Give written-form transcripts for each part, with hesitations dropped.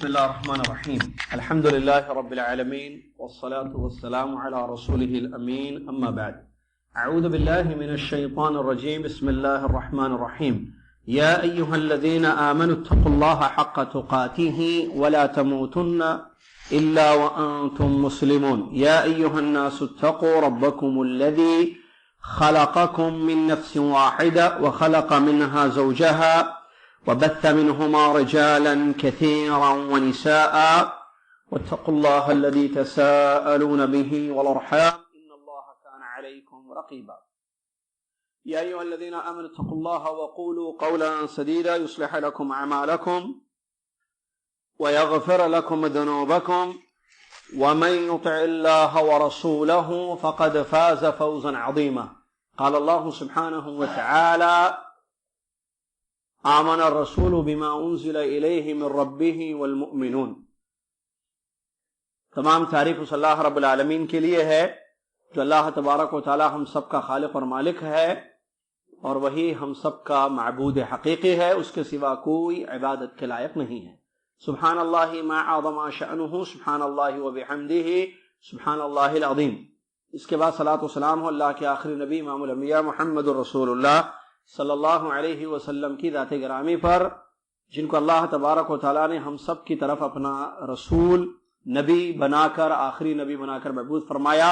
بسم الله الرحمن الرحيم. الحمد لله رب العالمين والصلاة والسلام على رسوله الأمين. أما بعد، أعوذ بالله من الشيطان الرجيم. بسم الله الرحمن الرحيم. يا أيها الذين آمنوا اتقوا الله حق تقاته ولا تموتن إلا وأنتم مسلمون. يا أيها الناس اتقوا ربكم الذي خلقكم من نفس واحدة وخلق منها زوجها وبث منهما رجالا كثيرا ونساء واتقوا الله الذي تساءلون به والأرحام إن الله كان عليكم رقيبا. يا أيها الذين آمنوا اتقوا الله وقولوا قولا سديدا يصلح لكم أعمالكم ويغفر لكم ذنوبكم ومن يطع الله ورسوله فقد فاز فوزا عظيما. قال الله سبحانه وتعالى: آمن الرسول بما انزل الیہ من ربہ والمؤمنون. تمام تعریف اس اللہ رب العالمین کے لیے ہے جو اللہ تبارک و تعالی ہم سب کا خالق اور مالک ہے اور وہی ہم سب کا معبود حقیقی ہے. اس کے سوا کوئی عبادت کے لائق نہیں ہے. سبحان اللہ ما اعظم شأنہ، سبحان اللہ وبحمدہ، سبحان اللہ العظیم. اس کے بعد صلاۃ و سلام ہو اللہ کے آخری نبی امام الانبیاء محمد الرسول اللہ صلی اللہ علیہ وسلم کی ذات گرامی پر، جن کو اللہ تبارک و تعالیٰ نے ہم سب کی طرف اپنا رسول نبی بنا کر، آخری نبی بنا کر مبعوث فرمایا،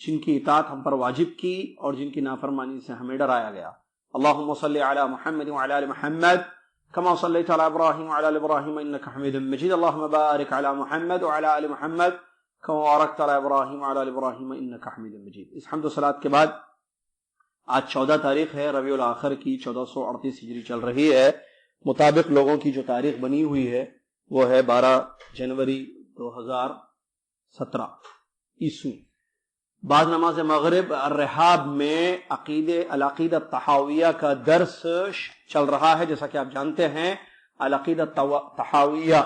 جن کی اطاعت ہم پر واجب کی اور جن کی نافرمانی سے ہمیں ڈرایا گیا. اللہم صلی علی محمد وعلی آل محمد کما صلیت علی ابراہیم وعلی آل ابراہیم انک حمید مجید. اللہم بارک علی محمد وعلی آل محمد کما بارکت علی ابراہیم وعلی آل ابراہیم انک حمید مجید. اس حمد و صلاۃ کے بعد آج 14 تاریخ ہے ربیع الاخر کی، 1438 ہجری چل رہی ہے. مطابق لوگوں کی جو تاریخ بنی ہوئی ہے وہ ہے 12 جنوری 2017 عیسوی. بعد نماز مغرب الرحاب میں العقیدہ الطحاویہ کا درس چل رہا ہے. جیسا کہ آپ جانتے ہیں العقیدہ الطحاویہ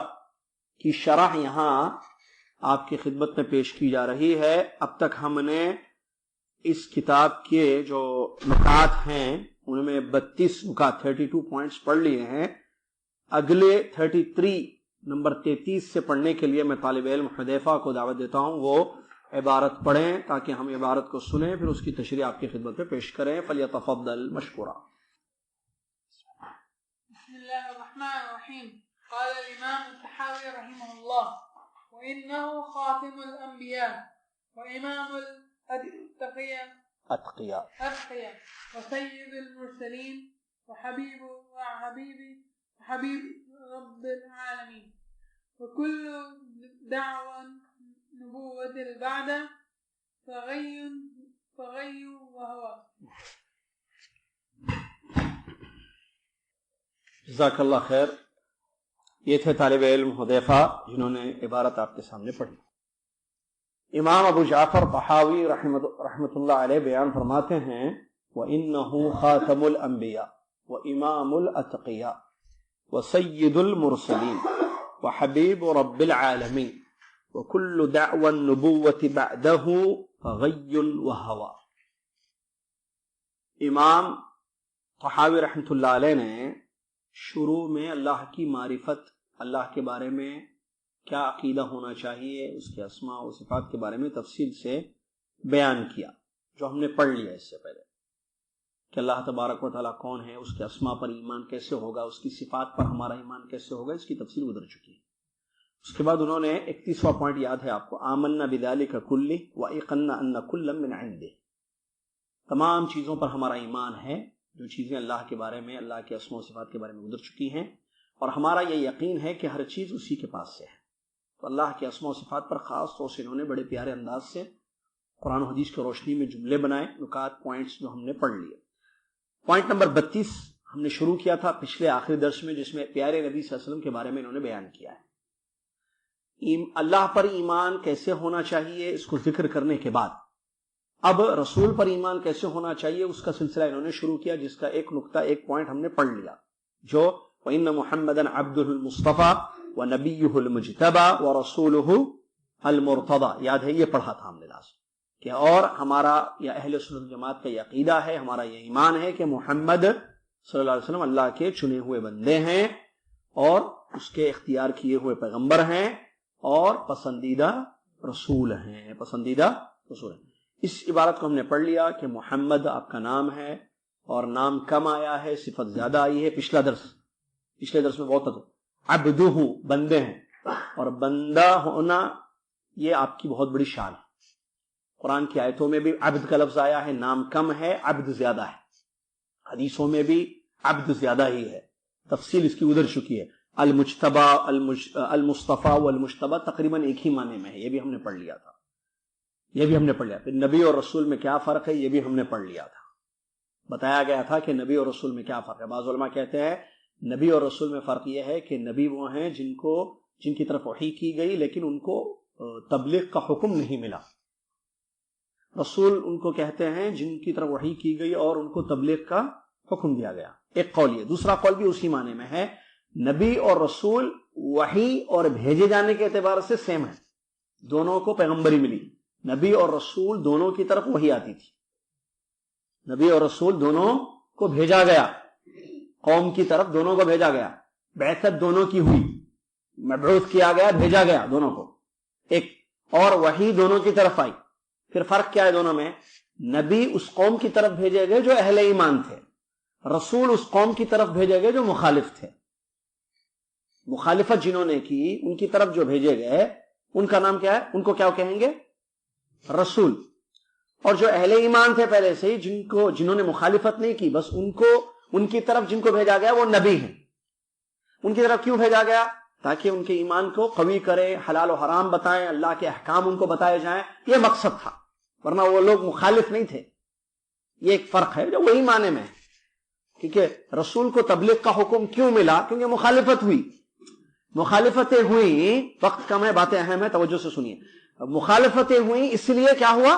کی شرح یہاں آپ کی خدمت میں پیش کی جا رہی ہے. اب تک ہم نے اس کتاب کے جو نکات ہیں ان میں 32 نکات 32 پوائنٹس پڑھ لیے ہیں. اگلے 33 سے پڑھنے کے لیے میں طالب علم حذیفہ کو دعوت دیتا ہوں وہ عبارت پڑھیں تاکہ ہم عبارت کو سنیں، پھر اس کی تشریح آپ کی خدمت میں پیش کریں. فلیتفضل مشکورا. بسم اللہ الرحمن الرحیم. قال الامام الطحاوی رحمہ اللہ: وإنه خاتم الانبیاء وامام الأتقياء وسيد المرسلين وحبيب رب العالمين وكل دعوى نبوة بعد فغي وهوى. جزاک اللہ خیر. یہ تھے طالب علم حذیفہ جنہوں نے عبارت آپ کے سامنے پڑھی. امام ابو جعفر طحاوی رحمۃ اللہ علیہ بیان فرماتے ہیں: وَإِنَّهُ خَاتَمُ الْأَنْبِيَاءِ وَإِمَامُ الْأَتْقِيَاءِ وَسَيِّدُ الْمُرْسَلِينَ وَحَبِيبُ رَبِّ الْعَالَمِينَ وَكُلُّ دَعْوَى النُّبُوَّةِ بَعْدَهُ فَغَيٌّ وَهَوَى. امام طحاوی رحمۃ اللہ علیہ نے شروع میں اللہ کی معرفت، اللہ کے بارے میں کیا عقیدہ ہونا چاہیے، اس کے اسماء و صفات کے بارے میں تفصیل سے بیان کیا، جو ہم نے پڑھ لیا اس سے پہلے کہ اللہ تبارک و تعالیٰ کون ہے، اس کے اسماء پر ایمان کیسے ہوگا، اس کی صفات پر ہمارا ایمان کیسے ہوگا، اس کی تفصیل گزر چکی ہے. اس کے بعد انہوں نے 31واں پوائنٹ یاد ہے آپ کو: آمنا بذلک کلہ وایقنا ان کلا من عنده. تمام چیزوں پر ہمارا ایمان ہے، جو چیزیں اللہ کے بارے میں، اللہ کے اسماء و صفات کے بارے میں گزر چکی ہیں، اور ہمارا یہ یقین ہے کہ ہر چیز اسی کے پاس سے ہے. تو اللہ کے اسماء و صفات پر خاص طور سے انہوں نے بڑے پیارے انداز سے قرآن و حدیث کی روشنی میں جملے بنائے، نکات، پوائنٹس جو ہم نے پڑھ لیے. پوائنٹ نمبر 32 ہم نے شروع کیا تھا پچھلے آخری درس میں، جس میں پیارے نبی صلی اللہ علیہ وسلم کے بارے میں انہوں نے بیان کیا ہے. اللہ پر ایمان کیسے ہونا چاہیے اس کو ذکر کرنے کے بعد اب رسول پر ایمان کیسے ہونا چاہیے اس کا سلسلہ انہوں نے شروع کیا، جس کا ایک نقطہ، ایک پوائنٹ ہم نے پڑھ لیا، جو وَإِنَّ مُحَمَّدًا عَبْدُهُ الْمُصْطَفَى وَنَبِيُّهُ الْمُجْتَبَى وَرَسُولُهُ الْمُرْتَضَى. یاد ہے یہ پڑھا تھا ہم نے لازم کہ اور ہمارا یا اہل سنت جماعت کا یہ عقیدہ ہے، ہمارا یہ ایمان ہے کہ محمد صلی اللہ علیہ وسلم اللہ کے چنے ہوئے بندے ہیں اور اس کے اختیار کیے ہوئے پیغمبر ہیں اور پسندیدہ رسول ہیں، پسندیدہ رسول ہیں۔ اس عبارت کو ہم نے پڑھ لیا کہ محمد آپ کا نام ہے اور نام کم آیا ہے، صفت زیادہ آئی ہے۔ پچھلے درس میں بہت عبدہ بندے ہیں، اور بندہ ہونا یہ آپ کی بہت بڑی شان ہے۔ قرآن کی آیتوں میں بھی عبد کا لفظ آیا ہے، نام کم ہے، عبد زیادہ ہے۔ حدیثوں میں بھی عبد زیادہ ہی ہے، تفصیل اس کی ادھر چکی ہے۔ المجتبی، المصطفیٰ والمجتبی تقریباً ایک ہی معنی میں ہے، یہ بھی ہم نے پڑھ لیا تھا، پھر نبی اور رسول میں کیا فرق ہے یہ بھی ہم نے پڑھ لیا تھا، بتایا گیا تھا کہ نبی اور رسول میں کیا فرق ہے۔ بعض علماء کہتے ہیں نبی اور رسول میں فرق یہ ہے کہ نبی وہ ہیں جن کی طرف وحی کی گئی لیکن ان کو تبلیغ کا حکم نہیں ملا، رسول ان کو کہتے ہیں جن کی طرف وحی کی گئی اور ان کو تبلیغ کا حکم دیا گیا۔ ایک قول یہ، دوسرا قول بھی اسی معنی میں ہے، نبی اور رسول وحی اور بھیجے جانے کے اعتبار سے سیم ہے، دونوں کو پیغمبری ملی، نبی اور رسول دونوں کی طرف وحی آتی تھی، نبی اور رسول دونوں کو بھیجا گیا، قوم کی طرف دونوں کو بھیجا گیا، بعثت دونوں کی ہوئی، مبعوث کیا گیا، بھیجا گیا دونوں کو ایک، اور وحی دونوں کی طرف آئی۔ پھر فرق کیا ہے دونوں میں؟ نبی اس قوم کی طرف بھیجے گئے جو اہل ایمان تھے، رسول اس قوم کی طرف بھیجے گئے جو مخالف تھے۔ مخالفت جنہوں نے کی ان کی طرف جو بھیجے گئے ان کا نام کیا ہے؟ ان کو کیا کہیں گے؟ رسول۔ اور جو اہل ایمان تھے پہلے سے ہی جنہوں نے مخالفت نہیں کی، بس ان کی طرف جن کو بھیجا گیا وہ نبی ہیں۔ ان کی طرف کیوں بھیجا گیا؟ تاکہ ان کے ایمان کو قوی کرے، حلال و حرام بتائیں، اللہ کے احکام ان کو بتائے جائیں، یہ مقصد تھا، ورنہ وہ لوگ مخالف نہیں تھے۔ یہ ایک فرق ہے جو وہی معنی میں ہے، کیونکہ رسول کو تبلیغ کا حکم کیوں ملا؟ کیونکہ مخالفتیں ہوئیں، وقت کم ہے، باتیں اہم ہیں، توجہ سے سنیے۔ مخالفتیں ہوئیں اس لیے کیا ہوا؟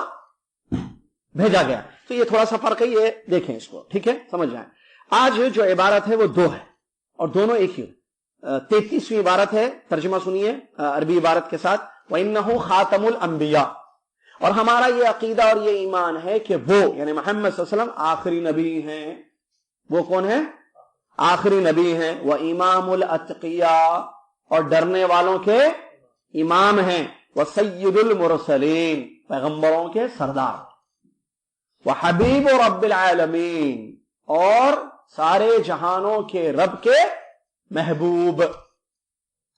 بھیجا گیا۔ تو یہ تھوڑا سا فرق ہے، یہ دیکھیں اس کو، ٹھیک ہے، سمجھ جائیں۔ آج جو عبارت ہے وہ دو ہے اور دونوں ایک ہی۔ 33ویں عبارت ہے، ترجمہ سنیے عربی عبارت کے ساتھ، وَإِنَّهُ خَاتَمُ الْأَنْبِيَاءِ، اور ہمارا یہ عقیدہ اور یہ ایمان ہے کہ وہ یعنی محمد صلی اللہ علیہ وسلم آخری نبی ہیں۔ وہ کون ہیں؟ آخری نبی ہیں۔ وَإِمَامُ الْأَتْقِيَاءِ، اور ڈرنے والوں کے امام ہیں۔ وَسَيِّدُ الْمُرْسَلِينَ، پیغمبروں کے سردار۔ وَحَبِيبُ رَبِّ الْعَالَمِينَ، اور سارے جہانوں کے رب کے محبوب۔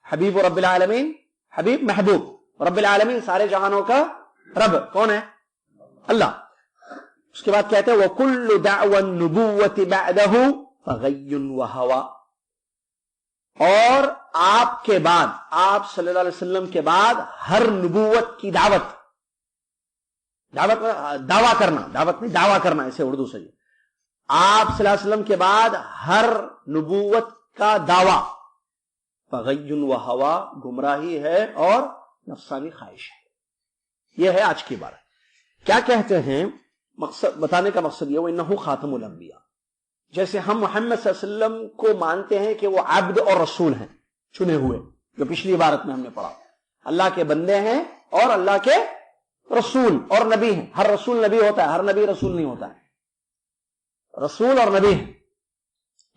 حبیب رب العالمین، حبیب محبوب، رب العالمین سارے جہانوں کا رب کون ہے؟ اللہ۔ اس کے بعد کہتے ہیں وَكُلُّ دَعْوَ النُّبُوَّةِ بَعْدَهُ فَغَيٌّ وَهَوَى، اور آپ کے بعد، آپ صلی اللہ علیہ وسلم کے بعد ہر نبوت کی دعوت دعویٰ کرنا، دعوت نہیں دعویٰ کرنا، اسے اردو سے آپ صلی اللہ علیہ وسلم کے بعد ہر نبوت کا دعویٰ فغی و ہوا، گمراہی ہے اور نفسانی خواہش ہے۔ یہ ہے آج کی بات۔ کیا کہتے ہیں؟ مقصد بتانے کا مقصد یہ وَإِنَّهُ خَاتَمُ الْأَنْبِيَاء، جیسے ہم محمد صلی اللہ علیہ وسلم کو مانتے ہیں کہ وہ عبد اور رسول ہیں، چنے ہوئے، جو پچھلی عبارت میں ہم نے پڑھا، اللہ کے بندے ہیں اور اللہ کے رسول اور نبی ہیں۔ ہر رسول نبی ہوتا ہے، ہر نبی رسول نہیں ہوتا ہے، رسول اور نبی ہیں،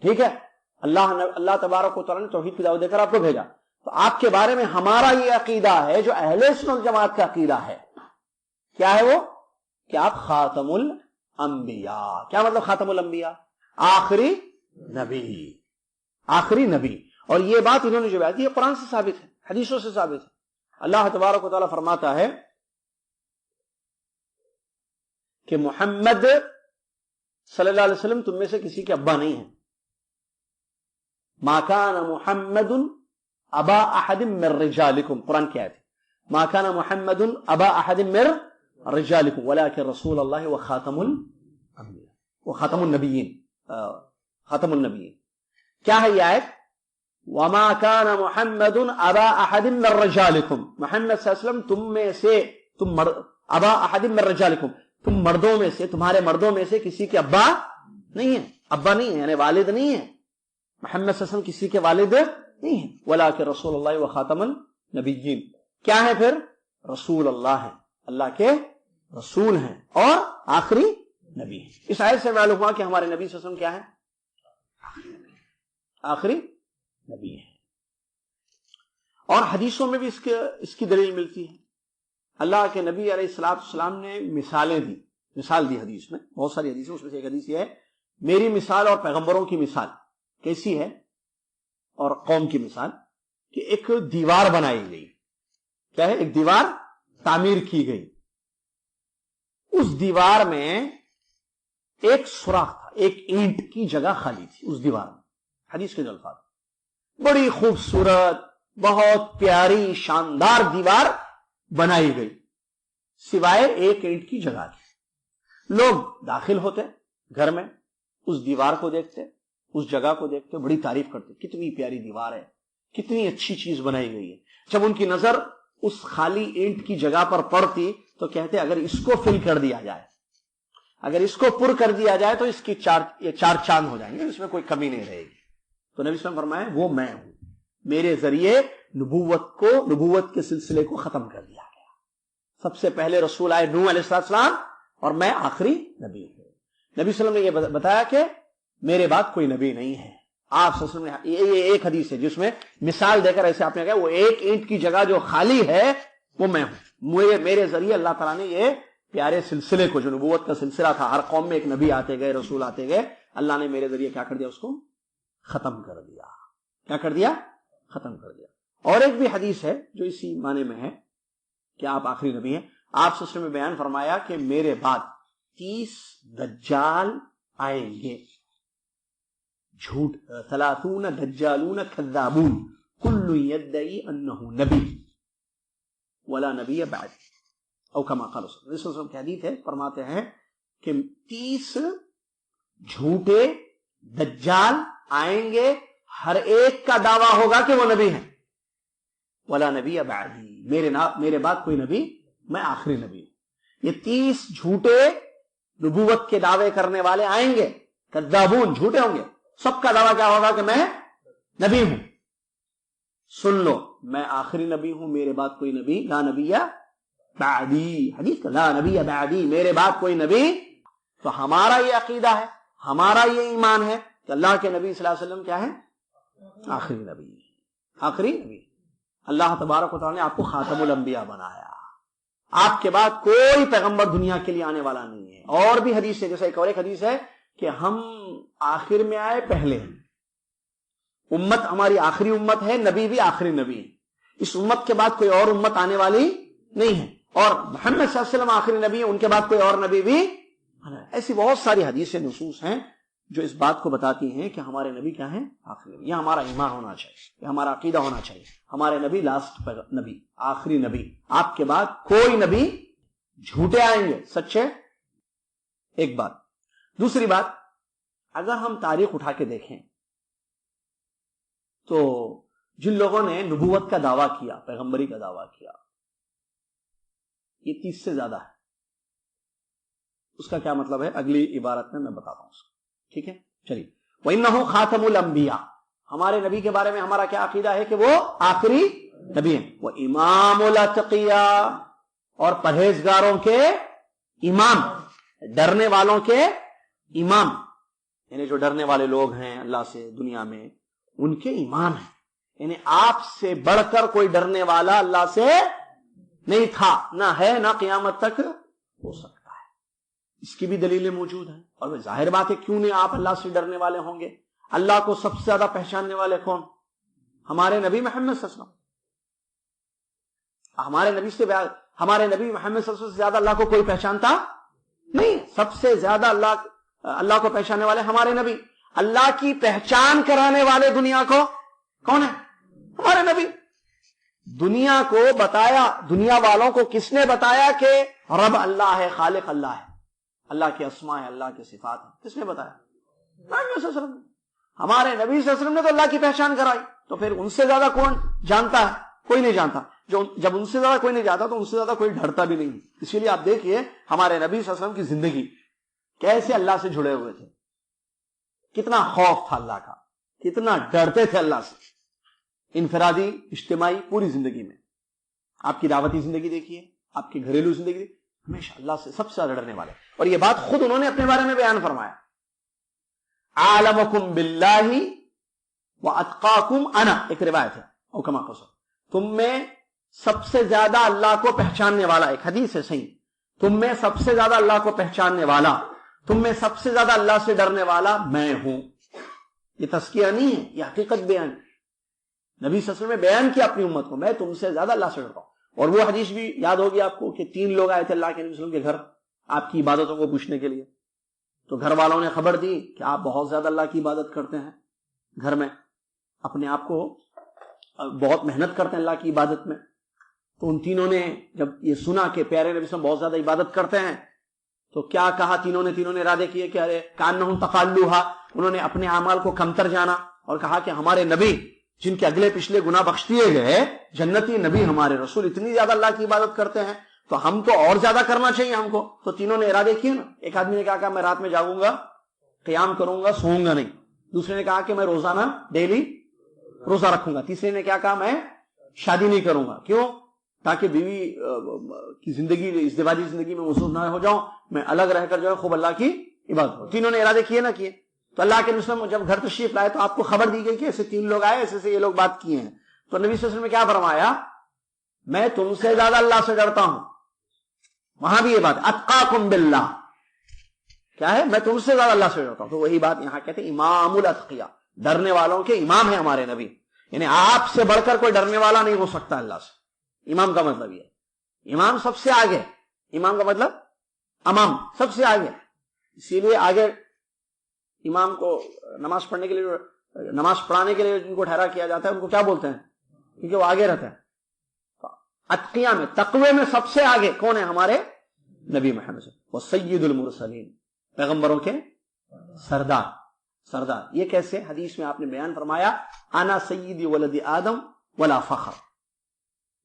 ٹھیک ہے۔ اللہ تبارک و تعالیٰ نے توحید کی دعوت دے کر آپ کو بھیجا، تو آپ کے بارے میں ہمارا یہ عقیدہ ہے جو اہل سنت جماعت کا عقیدہ ہے، کیا ہے وہ؟ کہ آپ خاتم الانبیاء۔ کیا مطلب خاتم الانبیاء؟ آخری نبی، آخری نبی۔ اور یہ بات انہوں نے جو بیان کی یہ قرآن سے ثابت ہے، حدیثوں سے ثابت ہے۔ اللہ تبارک و تعالیٰ فرماتا ہے کہ محمد صلی اللہ علیہ وسلم تم میں سے کسی کے ابا نہیں ہیں۔ ما کان محمد ابا احد من رجالکم، قرآن کی آیت ہے، ما کان محمد ابا احد من رجالکم ولکن رسول اللہ وخاتم الانبیاء وخاتم النبیین، خاتم النبیین۔ کیا ہے یہ آیت؟ وما کان محمد ابا احد من رجالکم، محمد صلی اللہ علیہ وسلم تم میں سے ابا احد من رجالکم، تم مردوں میں سے، تمہارے مردوں میں سے کسی کے ابا نہیں ہے، ابا نہیں ہے یعنی والد نہیں ہے، محمد صلی اللہ علیہ وسلم کسی کے والد نہیں ہیں، ولیکن رسول اللہ وخاتم النبیین۔ کیا ہے پھر؟ رسول اللہ ہیں، اللہ کے رسول ہیں اور آخری نبی ہیں۔ اس آیت سے معلوم ہوا کہ ہمارے نبی صلی اللہ علیہ وسلم کیا ہے؟ آخری نبی ہیں۔ اور حدیثوں میں بھی اس کی دلیل ملتی ہے. اللہ کے نبی علیہ الصلوۃ والسلام نے مثال دی حدیث میں، بہت ساری حدیث ہیں، اس میں سے ایک حدیث یہ ہے، میری مثال اور پیغمبروں کی مثال کیسی ہے اور قوم کی مثال، کہ ایک دیوار بنائی گئی. کیا ہے؟ ایک دیوار تعمیر کی گئی. اس دیوار میں ایک سوراخ تھا، ایک اینٹ کی جگہ خالی تھی اس دیوار میں. حدیث کے جو الفاظ، بڑی خوبصورت، بہت پیاری شاندار دیوار بنائی گئی، سوائے ایک اینٹ کی جگہ کی. لوگ داخل ہوتے گھر میں، اس دیوار کو دیکھتے، اس جگہ کو دیکھتے، بڑی تعریف کرتے، کتنی پیاری دیوار ہے، کتنی اچھی چیز بنائی گئی ہے. جب ان کی نظر اس خالی اینٹ کی جگہ پر پڑتی تو کہتے اگر اس کو فل کر دیا جائے، اگر اس کو پر کر دیا جائے تو اس کی چار چاند ہو جائیں گے، اس میں کوئی کمی نہیں رہے گی. تو نبی صلی اللہ علیہ وسلم فرمایا وہ میں ہوں، میرے ذریعے نبوت کے سلسلے کو ختم کر دیا گیا. سب سے پہلے رسول آئے نوح علیہ السلام اور میں آخری نبی ہوں. نبی صلی اللہ علیہ وسلم نے یہ بتایا کہ میرے بعد کوئی نبی نہیں ہے. آپ صلی اللہ علیہ وسلم نے یہ ایک حدیث ہے جس میں مثال دے کر ایسے آپ نے کہا وہ ایک اینٹ کی جگہ جو خالی ہے وہ میں ہوں. میرے ذریعے اللہ تعالیٰ نے یہ پیارے سلسلے کو، جو نبوت کا سلسلہ تھا، ہر قوم میں ایک نبی آتے گئے، رسول آتے گئے، اللہ نے میرے ذریعے کیا کر دیا؟ اس کو ختم کر دیا. کیا کر دیا؟ ختم کر دیا. اور ایک بھی حدیث ہے جو اسی معنی میں ہے کہ آپ آخری نبی ہیں. آپ صلی اللہ علیہ وسلم نے بیان فرمایا کہ میرے بعد 30 دجال آئیں گے، جھوٹ، 30 دجالون کذابون کل یدعی انہ نبی ولا نبی بعد، او کما قال صلی اللہ علیہ وسلم کی حدیث ہے، فرماتے ہیں کہ 30 جھوٹے دجال آئیں گے، ہر ایک کا دعویٰ ہوگا کہ وہ نبی ہے. ولا نبی بعدی، میرے بعد کوئی نبی، میں آخری نبی ہوں. یہ 30 جھوٹے نبوت کے دعوے کرنے والے آئیں گے، کذابون، جھوٹے ہوں گے. سب کا دعویٰ کیا ہوگا کہ میں نبی ہوں. سن لو، میں آخری نبی ہوں، میرے بعد کوئی نبی، لا نبی بعدی، حدیث کا لا نبی بعدی، میرے بعد کوئی نبی. تو ہمارا یہ عقیدہ ہے، ہمارا یہ ایمان ہے کہ اللہ کے نبی صلی اللہ علیہ وسلم کیا ہے؟ آخری نبی. آخری نبی. اللہ تبارک و تعالیٰ نے آپ کو خاتم الانبیاء بنایا. آپ کے بعد کوئی پیغمبر دنیا کے لیے آنے والا نہیں ہے. اور بھی حدیث ہے، جیسے ایک حدیث ہے کہ ہم آخر میں آئے، پہلے امت ہماری آخری امت ہے، نبی بھی آخری نبی ہے. اس امت کے بعد کوئی اور امت آنے والی نہیں ہے، اور محمد صلی اللہ علیہ وسلم آخری نبی ہے، ان کے بعد کوئی اور نبی بھی. ایسی بہت ساری حدیثیں، نصوص ہیں جو اس بات کو بتاتی ہیں کہ ہمارے نبی کیا ہیں؟ آخری نبی. یہ ہمارا ایمان ہونا چاہیے، یہ ہمارا عقیدہ ہونا چاہیے. ہمارے نبی لاسٹ نبی، آخری نبی. آپ کے بعد کوئی نبی، جھوٹے آئیں گے، سچے. ایک بات. دوسری بات، اگر ہم تاریخ اٹھا کے دیکھیں تو جن لوگوں نے نبوت کا دعویٰ کیا، پیغمبری کا دعویٰ کیا، یہ 30 سے زیادہ ہے. اس کا کیا مطلب ہے اگلی عبارت میں بتاتا ہوں اس کو. ٹھیک ہے، چلیے. وَإِنَّهُ خَاتَمُ الْأَنْبِيَاء، ہمارے نبی کے بارے میں ہمارا کیا عقیدہ ہے کہ وہ آخری نبی ہیں. وَإِمَامُ الْأَتْقِيَاء، اور پرہیزگاروں کے امام، ڈرنے والوں کے امام، یعنی جو ڈرنے والے لوگ ہیں اللہ سے دنیا میں، ان کے امام ہیں. یعنی آپ سے بڑھ کر کوئی ڈرنے والا اللہ سے نہیں تھا، نہ ہے، نہ قیامت تک ہو سکتا ہے. اس کی بھی دلیلیں موجود ہیں. اور ظاہر بات ہے، کیوں نہیں آپ اللہ سے ڈرنے والے ہوں گے؟ اللہ کو سب سے زیادہ پہچاننے والے کون؟ ہمارے نبی محمد صلی اللہ علیہ وسلم. ہمارے نبی محمد صلی اللہ علیہ وسلم سے زیادہ اللہ کو کوئی پہچانتا نہیں. سب سے زیادہ اللہ کو پہچاننے والے ہمارے نبی. اللہ کی پہچان کرانے والے دنیا کو کون ہے؟ ہمارے نبی. دنیا کو بتایا، دنیا والوں کو کس نے بتایا کہ رب اللہ ہے، خالق اللہ ہے، اللہ کے اسماء ہے، اللہ کے صفات ہیں؟ کس نے بتایا؟ نبی صلی اللہ علیہ وسلم. ہمارے نبی صلی اللہ علیہ وسلم نے تو اللہ کی پہچان کرائی. تو پھر ان سے زیادہ کون جانتا ہے؟ کوئی نہیں جانتا. جب ان سے زیادہ کوئی نہیں جانتا تو ان سے زیادہ کوئی ڈرتا بھی نہیں. اسی لیے آپ دیکھیے ہمارے نبی صلی اللہ علیہ وسلم کی زندگی کیسے اللہ سے جڑے ہوئے تھے، کتنا خوف تھا اللہ کا، کتنا ڈرتے تھے اللہ سے. انفرادی، اجتماعی، پوری زندگی میں. آپ کی دعوتی زندگی دیکھیے، آپ کی گھریلو زندگی، ہمیشہ اللہ سے سب سے زیادہ ڈرنے والے. اور یہ بات خود انہوں نے اپنے بارے میں بیان فرمایا، عالمکم باللہ واتقاکم انا، ایک روایت ہے، او کما قال. تم میں سب سے زیادہ اللہ کو پہچاننے والا، ایک حدیث ہے صحیح، تم میں سب سے زیادہ اللہ کو پہچاننے والا، تم میں سب سے زیادہ اللہ سے ڈرنے والا میں ہوں. یہ تزکیہ نہیں ہے، یہ حقیقت بیان. نبی صلی اللہ علیہ وسلم نے بیان کیا اپنی امت کو، میں تم سے زیادہ اللہ سے ڈرتا ہوں. اور وہ حدیث بھی یاد ہوگی آپ کو کہ 3 لوگ آئے تھے اللہ کے نبی صلی اللہ علیہ وسلم کے گھر آپ کی عبادتوں کو پوچھنے کے لیے. تو گھر والوں نے خبر دی کہ آپ بہت زیادہ اللہ کی عبادت کرتے ہیں، گھر میں اپنے آپ کو بہت محنت کرتے ہیں اللہ کی عبادت میں. تو ان تینوں نے جب یہ سنا کہ پیارے نبی صلی اللہ علیہ وسلم بہت زیادہ عبادت کرتے ہیں تو کیا کہا، تینوں نے ارادے کیے کہ ارے کانہم تقالوہا، انہوں نے اپنے اعمال کو کمتر جانا اور کہا کہ ہمارے نبی جن کے اگلے پچھلے گناہ بخش دیے گئے، جنتی نبی ہمارے رسول اتنی زیادہ اللہ کی عبادت کرتے ہیں تو ہم تو اور زیادہ کرنا چاہیے ہم کو. تو تینوں نے ارادے کیے نا. ایک آدمی نے کہا میں رات میں جاگوں گا، قیام کروں گا، سوؤں گا نہیں. دوسرے نے کہا کہ میں روزانہ ڈیلی روزہ رکھوں گا. تیسرے نے کیا کہا، میں شادی نہیں کروں گا. کیوں؟ تاکہ بیوی کی زندگی، ازدواجی زندگی میں مصروف نہ ہو جاؤں، میں الگ رہ کر جو ہے خوب اللہ کی عبادت ہو. تینوں نے ارادے کیے نہ کیے. تو اللہ کے نبی جب گھر تشریف لائے تو آپ کو خبر دی گئی کہ ایسے 3 لوگ آئے، ایسے یہ لوگ بات کیے ہیں. تو نبی صلی اللہ علیہ وسلم نے کیا فرمایا، میں تم سے زیادہ اللہ سے ڈرتا ہوں. وہاں بھی یہ بات اتقاکم باللہ، کیا ہے، میں تم سے زیادہ اللہ سے ڈرتا ہوں. تو وہی بات یہاں کہتے ہیں امام الاتقیاء، ڈرنے والوں کے امام ہیں ہمارے نبی. یعنی آپ سے بڑھ کر کوئی ڈرنے والا نہیں ہو سکتا اللہ سے. امام کا مطلب یہ، امام سب سے آگے، امام کا مطلب امام سب سے آگے. اسی لیے آگے امام کو نماز پڑھنے کے لیے، نماز پڑھانے کے لیے جن کو ٹھہرا کیا جاتا ہے ان کو کیا بولتے ہیں، کیونکہ وہ آگے رہتا ہے. اتقیاء میں، تقوی میں سب سے آگے کون ہے، ہمارے نبی محمد صلی اللہ علیہ وسلم. وہ سید المرسلین، پیغمبروں کے سردار. یہ کیسے؟ حدیث میں آپ نے بیان فرمایا انا سید ولد آدم ولا فخر،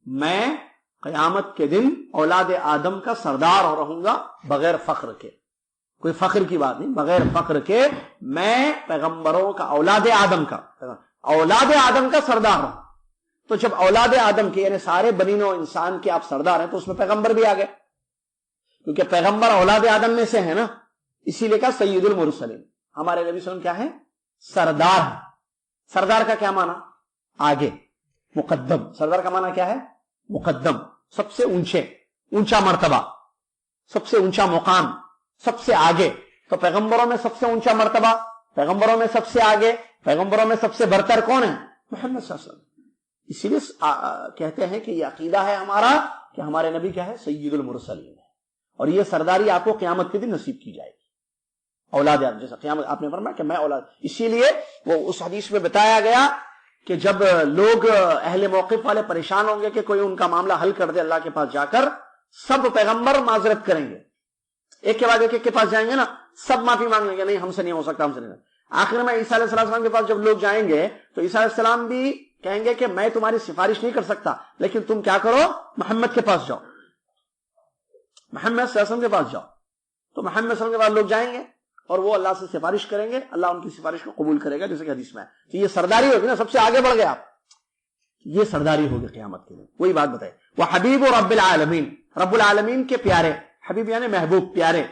میں قیامت کے دن اولاد آدم کا سردار رہوں گا بغیر فخر کے. کوئی فخر کی بات نہیں، بغیر فخر کے میں پیغمبروں کا، اولاد آدم کا سردار رہوں. تو جب اولاد آدم کے یعنی سارے بنی نوع انسان کے آپ سردار ہیں تو اس میں پیغمبر بھی آ گئے، کیونکہ پیغمبر اولاد آدم میں سے ہے نا. اسی لیے کہا سید المرسلین. ہمارے نبی صلی اللہ علیہ وسلم کیا ہے، سردار ہے. سردار کا کیا معنی، آگے، مقدم. سردار کا معنی کیا ہے، مقدم، سب سے اونچا مرتبہ، سب سے اونچا مقام، سب سے آگے. تو پیغمبروں میں سب سے اونچا مرتبہ، پیغمبروں میں سب سے آگے، پیغمبروں میں سب سے برتر کون ہے، محمد صلی اللہ علیہ وسلم. اسی لیے کہتے ہیں کہ یہ عقیدہ ہے ہمارا کہ ہمارے نبی کیا ہے، سید المرسلین ہے. اور یہ سرداری آپ کو قیامت کے دن نصیب کی جائے گی. اولاد آدم، جیسا قیامت آپ نے فرمایا کہ میں اولاد. اسی لیے وہ اس حدیث میں بتایا گیا کہ جب لوگ اہل موقف والے پریشان ہوں گے کہ کوئی ان کا معاملہ حل کر دے اللہ کے پاس جا کر، سب پیغمبر معذرت کریں گے، ایک کے بعد ایک کے پاس جائیں گے نا، سب معافی مانگ لیں گے، نہیں ہم سے نہیں ہو سکتا، ہم سے نہیں. آخر میں عیسیٰ علیہ السلام کے پاس جب لوگ جائیں گے تو عیسیٰ علیہ السلام بھی کہیں گے کہ میں تمہاری سفارش نہیں کر سکتا، لیکن تم کیا کرو، محمد کے پاس جاؤ، محمد صلی اللہ علیہ وسلم کے پاس جاؤ. تو محمد صلی اللہ علیہ وسلم کے پاس لوگ جائیں گے اور وہ اللہ سے سفارش کریں گے، اللہ ان کی سفارش کو قبول کرے گا، جیسے کہ حدیث میں ہے. تو یہ سرداری ہوگی نا، سب سے آگے بڑھ گئے آپ، یہ سرداری ہوگی قیامت کے لیے. وہی بات بتائے وہ حبیب و رب العالمین، رب العالمین کے پیارے. حبیب یعنی محبوب، پیارے.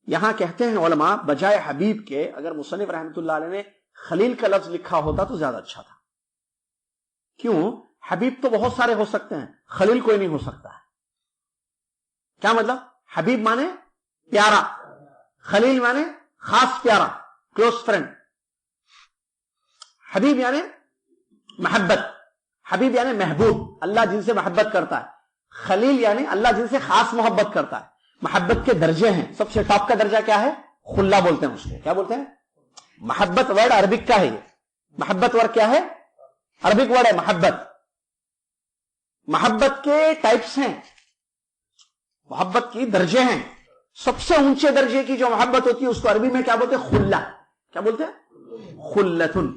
یہاں کہتے ہیں علماء بجائے حبیب کے اگر مصنف رحمۃ اللہ علیہ نے خلیل کا لفظ لکھا ہوتا تو زیادہ اچھا تھا. کیوں؟ حبیب تو بہت سارے ہو سکتے ہیں، خلیل کوئی نہیں ہو سکتا ہے. کیا مطلب؟ حبیب مانے پیارا، خلیل مانے خاص پیارا، کلوز فرینڈ. حبیب یعنی محبت، حبیب یعنی محبوب، اللہ جن سے محبت کرتا ہے. خلیل یعنی اللہ جن سے خاص محبت کرتا ہے. محبت کے درجے ہیں، سب سے ٹاپ کا درجہ کیا ہے، خلا بولتے ہیں اس کو. کیا بولتے ہیں؟ محبت ورڈ عربک کا ہے. یہ محبت ورڈ کیا ہے، عربک ورڈ ہے محبت. محبت کے ٹائپس ہیں، محبت کی درجے ہیں. سب سے اونچے درجے کی جو محبت ہوتی ہے اس کو عربی میں کیا بولتے ہیں، خلا. کیا بولتے ہیں، خلتن.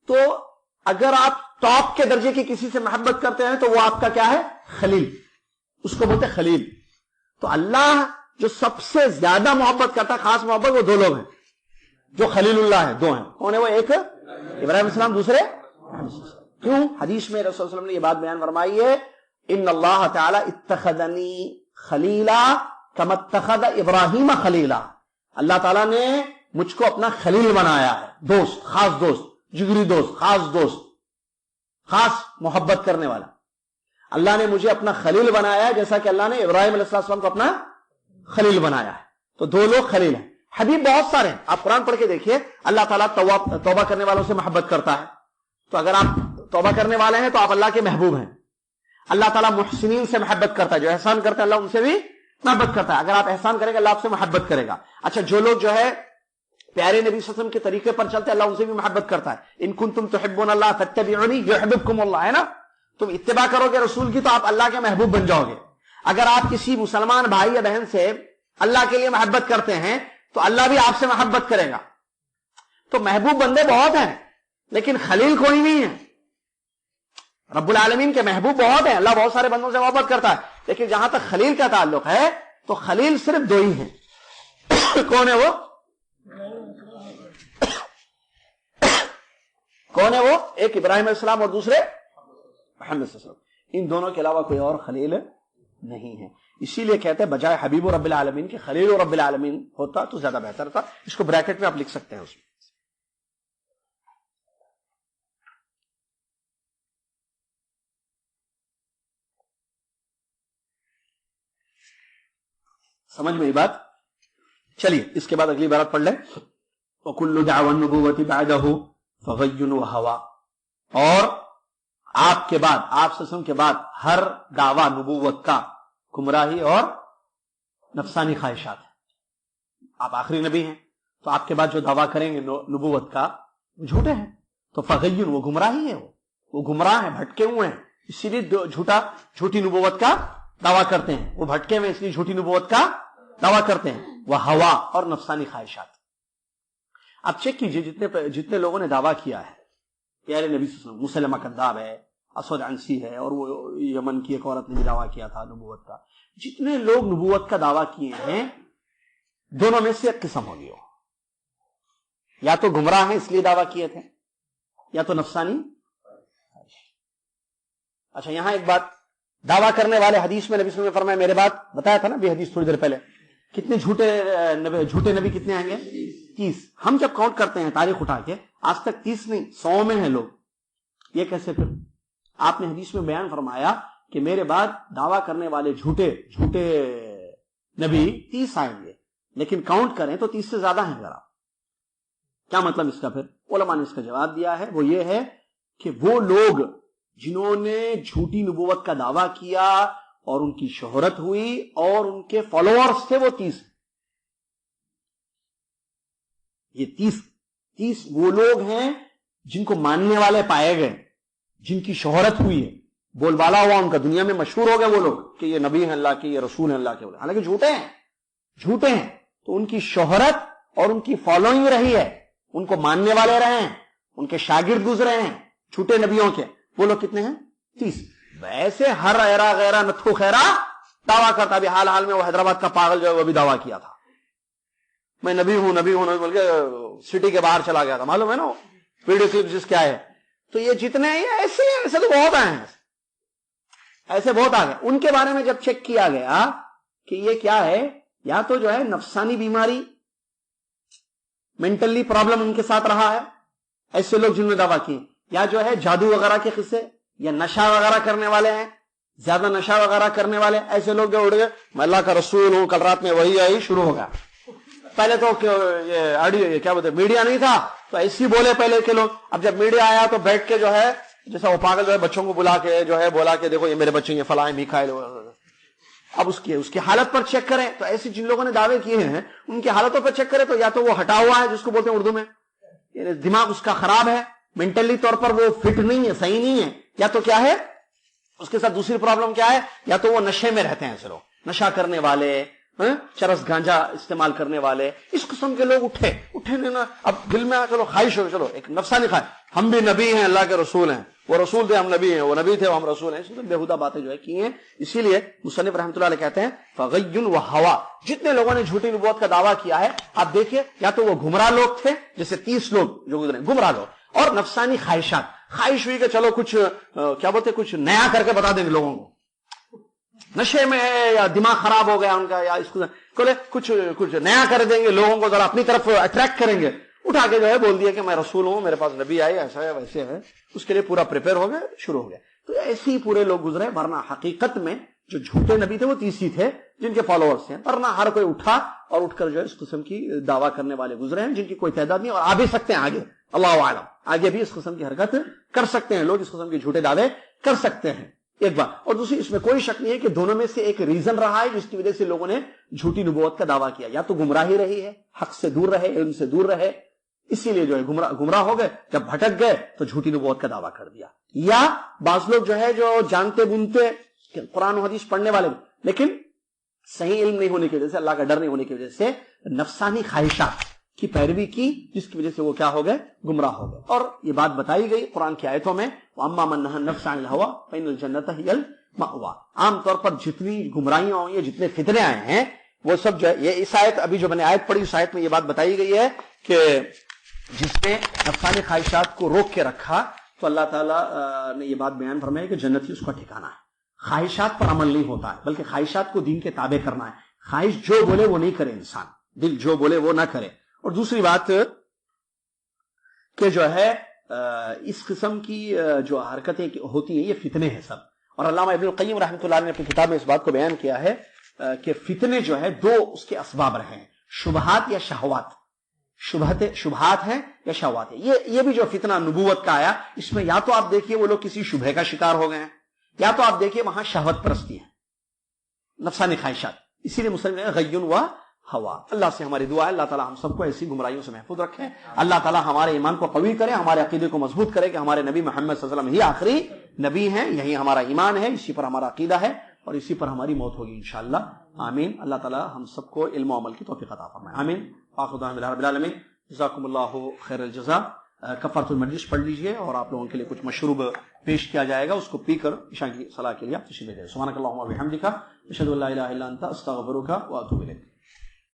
تو اگر آپ ٹاپ کے درجے کی کسی سے محبت کرتے ہیں تو وہ آپ کا کیا ہے، خلیل، اس کو بولتے ہیں خلیل. تو اللہ جو سب سے زیادہ محبت کرتا ہے، خاص محبت، وہ 2 لوگ ہیں جو خلیل اللہ ہیں. 2 ہیں. کون ہے وہ؟ ایک ابراہیم السلام، دوسرے. کیوں؟ حدیث میں رسول صلی اللہ علیہ وسلم نے یہ بات بیان فرمائی ہے، ان اللہ تعالی اتخذنی خلیلا کما اتخذ ابراہیم خلیلا. اللہ تعالیٰ نے مجھ کو اپنا خلیل بنایا ہے، دوست، خاص دوست، جگری دوست، خاص دوست. خاص محبت کرنے والا. اللہ نے مجھے اپنا خلیل بنایا ہے جیسا کہ اللہ نے ابراہیم علیہ السلام کو اپنا خلیل بنایا ہے. تو دو لوگ خلیل ہیں. حبیب بہت سارے ہیں. آپ قرآن پڑھ کے دیکھیے, اللہ تعالیٰ توبہ کرنے والوں سے محبت کرتا ہے. تو اگر آپ توبہ کرنے والے ہیں تو آپ اللہ کے محبوب ہیں. اللہ تعالیٰ محسنین سے محبت کرتا ہے, جو احسان کرتا ہے اللہ ان سے بھی محبت کرتا ہے. اگر آپ احسان کریں گے اللہ آپ سے محبت کرے گا. اچھا, جو لوگ جو ہے پیارے نبی صلی اللہ علیہ وسلم کے طریقے پر چلتے ہیں اللہ ان سے بھی محبت کرتا ہے. ان کنتم تحبون اللہ فاتبعونی یحببکم اللہ, ہے نا. تم اتباع کرو گے رسول کی تو آپ اللہ کے محبوب بن جاؤ گے. اگر آپ کسی مسلمان بھائی یا بہن سے اللہ کے لیے محبت کرتے ہیں تو اللہ بھی آپ سے محبت کرے گا. تو محبوب بندے بہت ہیں لیکن خلیل کوئی نہیں ہے. رب العالمین کے محبوب بہت ہیں, اللہ بہت سارے بندوں سے محبت کرتا ہے, لیکن جہاں تک خلیل کا تعلق ہے تو خلیل صرف دو ہی ہیں. کون ہے وہ؟ کون ہے وہ؟ ایک ابراہیم علیہ السلام اور دوسرے محمد صلی اللہ علیہ وسلم. ان دونوں کے علاوہ کوئی اور خلیل نہیں ہے. اسی لیے کہتے ہیں بجائے حبیب رب العالمین کے خلیل رب العالمین ہوتا تو زیادہ بہتر تھا. اس کو بریکٹ میں آپ لکھ سکتے ہیں. اس میں سمجھ میں یہ بات. چلیے اس کے بعد اگلی بارات پڑھ لیں. وَكُلُّ دَعْوَى النُّبُوَّةِ بَعْدَهُ فَغَيٌّ وَهَوَى. اور آپ کے بعد, آپ سے کے بعد ہر دعویٰ نبوت کا گمراہی اور نفسانی خواہشات ہے. آپ آخری نبی ہیں تو آپ کے بعد جو دعویٰ کریں گے نبوت کا وہ جھوٹے ہیں. تو فغیٌ, وہ گمراہی ہے, وہ گمراہ ہیں, بھٹکے ہوئے ہیں, اسی لیے جھوٹی نبوت کا دعویٰ کرتے ہیں. وہ بھٹکے ہوئے اس لیے جھوٹی نبوت کا دعویٰ کرتے ہیں. وہ ہوا اور نفسانی خواہشات. آپ چیک کیجئے جتنے لوگوں نے دعویٰ کیا ہے پیارے نبی صلی اللہ علیہ وسلم, مسلمہ کذاب ہے, اسود عنسی ہے, اور وہ یمن کی ایک عورت نے بھی دعویٰ کیا تھا نبوت کا. جتنے لوگ نبوت کا دعویٰ کیے ہیں دونوں میں سے ایک قسم ہوگی. ہو یا تو گمراہ ہیں اس لیے دعویٰ کیے تھے, یا تو نفسانی. اچھا, یہاں ایک بات, دعویٰ کرنے والے حدیث میں نبی صلی اللہ علیہ وسلم نے فرمایا, میرے بات بتایا تھا نا بھی حدیث تھوڑی دیر پہلے, کتنے جھوٹے نبی کتنے آئیں گے؟ 30. ہم جب کاؤنٹ کرتے ہیں تاریخ اٹھا کے آج تک 30 نہیں 100 میں ہیں لوگ. یہ کیسے پھر؟ آپ نے حدیث میں بیان فرمایا کہ میرے بعد دعویٰ کرنے والے جھوٹے نبی 30 آئیں گے, لیکن کاؤنٹ کریں تو 30 سے زیادہ ہیں. ذرا کیا مطلب اس کا؟ پھر علماء نے اس کا جواب دیا ہے, وہ یہ ہے کہ وہ لوگ جنہوں نے جھوٹی نبوت کا دعویٰ کیا اور ان کی شہرت ہوئی اور ان کے فالوورز تھے, وہ 30. یہ 30 وہ لوگ ہیں جن کو ماننے والے پائے گئے, جن کی شہرت ہوئی ہے, بول بالا ہوا ان کا, دنیا میں مشہور ہو گئے وہ لوگ کہ یہ نبی ہیں اللہ کے, یہ رسول ہیں اللہ کے. حالانکہ جھوٹے ہیں. تو ان کی شہرت اور ان کی فالوئنگ رہی ہے, ان کو ماننے والے رہے ہیں, ان کے شاگرد گزرے ہیں جھوٹے نبیوں کے. وہ لوگ کتنے ہیں؟ 30. ویسے ہر ایرا غیرہ نتھو خیرہ دعویٰ کرتا. ابھی حال میں وہ حیدرآباد کا پاگل جو ہے وہ بھی دعویٰ کیا تھا, میں نبی ہوں بول کے سٹی کے باہر چلا گیا تھا. معلوم ہے نا ویڈیو کلپ جس کیا ہے. تو یہ جتنے ہیں ایسے تو بہت آئے ہیں, ایسے بہت آ گئے. ان کے بارے میں جب چیک کیا گیا کہ یہ کیا ہے, یا تو جو ہے نفسانی بیماری, مینٹلی پرابلم ان کے ساتھ رہا ہے, ایسے لوگ جنہوں نے دعویٰ کیے, یا جو ہے جادو وغیرہ کے قصے, یا نشہ وغیرہ کرنے والے ہیں, زیادہ نشہ وغیرہ کرنے والے, ایسے لوگ جو اڑ گئے میں اللہ کا رسول ہوں, کل رات میں وہی آئی, شروع ہو گیا. پہلے تو یہ آڈیو کیا بولتے میڈیا نہیں تھا تو ایسی بولے پہلے کے لوگ. اب جب میڈیا آیا تو بیٹھ کے جو ہے جیسا وہ پاگل جو ہے بچوں کو بلا کے جو ہے بولا کہ دیکھو یہ میرے بچے, یہ فلاں میکائیل. اب اس کی حالت پر چیک کریں تو ایسی جن لوگوں نے دعوے کیے ہیں ان کی حالتوں پر چیک کریں تو یا تو وہ ہٹا ہوا ہے جس کو بولتے ہیں اردو میں, دماغ اس کا خراب ہے, مینٹلی طور پر وہ فٹ نہیں ہے, صحیح نہیں ہے, یا تو کیا ہے اس کے ساتھ دوسری پرابلم کیا ہے, یا تو وہ نشے میں رہتے ہیں. ایسے لوگ نشہ کرنے والے, چرس گانجا استعمال کرنے والے, اس قسم کے لوگ اٹھے نا. اب دل میں چلو خواہش ہو, چلو ایک نفسانی خواہش, ہم بھی نبی ہیں اللہ کے رسول ہیں, وہ رسول تھے ہم نبی ہیں, وہ نبی تھے ہم رسول ہیں. اس میں بےہودہ باتیں جو ہے کی ہیں. اسی لیے مصنف رحمۃ اللہ علیہ کہتے ہیں فغی و ہوا. جتنے لوگوں نے جھوٹی نبوت کا دعویٰ کیا ہے آپ دیکھیے, یا تو وہ گمراہ لوگ تھے جیسے 30 لوگ جو گزرے گمراہ لوگ, اور نفسانی خواہشات, خواہش ہوئی کہ چلو کچھ کیا بولتے کچھ نیا کر کے بتا دیں گے لوگوں کو, نشے میں ہے یا دماغ خراب ہو گیا ان کا, یا اس کو کچھ نیا کر دیں گے لوگوں کو, ذرا اپنی طرف اٹریکٹ کریں گے. اٹھا کے جو ہے بول دیا کہ میں رسول ہوں، میرے پاس نبی آئے، ایسا ہے ویسے ہے، اس کے لیے پورا پریپئر ہو گیا، شروع ہو گیا. تو ایسے ہی پورے لوگ گزرے، ورنہ حقیقت میں جو جھوٹے نبی تھے وہ 30 ہی تھے جن کے فالوورز تھے، ورنہ ہر کوئی اٹھا اور اٹھ کر جو ہے اس قسم کی دعویٰ کرنے والے گزرے ہیں جن کی کوئی تعداد نہیں، اور آ بھی سکتے ہیں آگے، اللہ اعلم آگے بھی اس قسم کی حرکت کر سکتے ہیں لوگ، اس قسم کے جھوٹے دعوے کر سکتے ہیں. ایک بات، اور دوسری اس میں کوئی شک نہیں ہے کہ دونوں میں سے ایک ریزن رہا ہے جس کی وجہ سے لوگوں نے جھوٹی نبوت کا دعویٰ کیا. یا تو گمراہی رہی ہے، حق سے دور رہے، علم سے دور رہے، اسی لیے جو ہے گمراہ ہو گئے، جب بھٹک گئے تو جھوٹی نبوت کا دعویٰ کر دیا. یا بعض لوگ جو ہے جو جانتے بنتے قرآن و حدیث پڑھنے والے لیکن صحیح علم نہیں ہونے کی وجہ سے، اللہ کا ڈر نہیں ہونے کی وجہ سے نفسانی خواہشات کی پیروی کی، جس کی وجہ سے وہ کیا ہو گئے، گمراہ ہو گئے. اور یہ بات بتائی گئی قرآن کی آیتوں میں، وَأَمَّا مَن نَهَى النَّفْسَ عَنِ الْهَوَىٰ فَإِنَّ الْجَنَّةَ هِيَ الْمَأْوَىٰ. عام طور پر جتنی گمراہیاں ہوئی ہیں، جتنے فتنے آئے ہیں، وہ سب جو ہے یہ اس آیت، ابھی جو میں نے آیت پڑھی اس آیت میں یہ بات بتائی گئی ہے کہ جس نے نفسانی خواہشات کو روک کے رکھا تو اللہ تعالیٰ نے یہ بات بیان فرمائی کہ جنت ہی اس کا ٹھکانہ ہے. خواہشات پر عمل نہیں ہوتا ہے، بلکہ خواہشات کو دین کے تابع کرنا ہے. خواہش جو بولے وہ نہیں کرے انسان، دل جو بولے وہ نہ کرے. اور دوسری بات کہ جو ہے اس قسم کی جو حرکتیں ہوتی ہیں یہ فتنے ہیں سب. اور علامہ ابن القیم رحمۃ اللہ علیہ نے اپنی کتاب میں اس بات کو بیان کیا ہے کہ فتنے جو ہے دو اس کے اسباب رہے ہیں، شبہات یا شہوات. شبہات ہیں یا شہوات ہیں. یہ بھی جو فتنہ نبوت کا آیا، اس میں یا تو آپ دیکھیے وہ لوگ کسی شبہ کا شکار ہو گئے ہیں، یا تو آپ دیکھیے وہاں شہوت پرستی ہے، نفسانی خواہشات. اسی لیے مسلم نے غیٌ و ہوا. اللہ سے ہماری دعا ہے اللہ تعالیٰ ہم سب کو ایسی گمراہیوں سے محفوظ رکھے. اللہ تعالیٰ ہمارے ایمان کو قوی کرے، ہمارے عقیدے کو مضبوط کرے کہ ہمارے نبی محمد صلی اللہ علیہ وسلم ہی آخری نبی ہیں، یہی ہمارا ایمان ہے، اسی پر ہمارا عقیدہ ہے اور اسی پر ہماری موت ہوگی انشاءاللہ. آمین. اللہ تعالیٰ ہم سب کو علم و عمل کی توفیق عطا فرمائے. آمین. آخر دعوانا رب العالمین. جزاکم اللہ خیر الجزاء. کفارۃ المجلس پڑھ لیجئے اور آپ لوگوں کے لیے کچھ مشروب پیش کیا جائے گا، اس کو پی کر عشاء کی صلاح کے لیے آپ تشریف لے جائیں. سبحانک اللہم و بحمدک، اشہد ان لا الہ الا انت، استغفرک و اتوب الیک.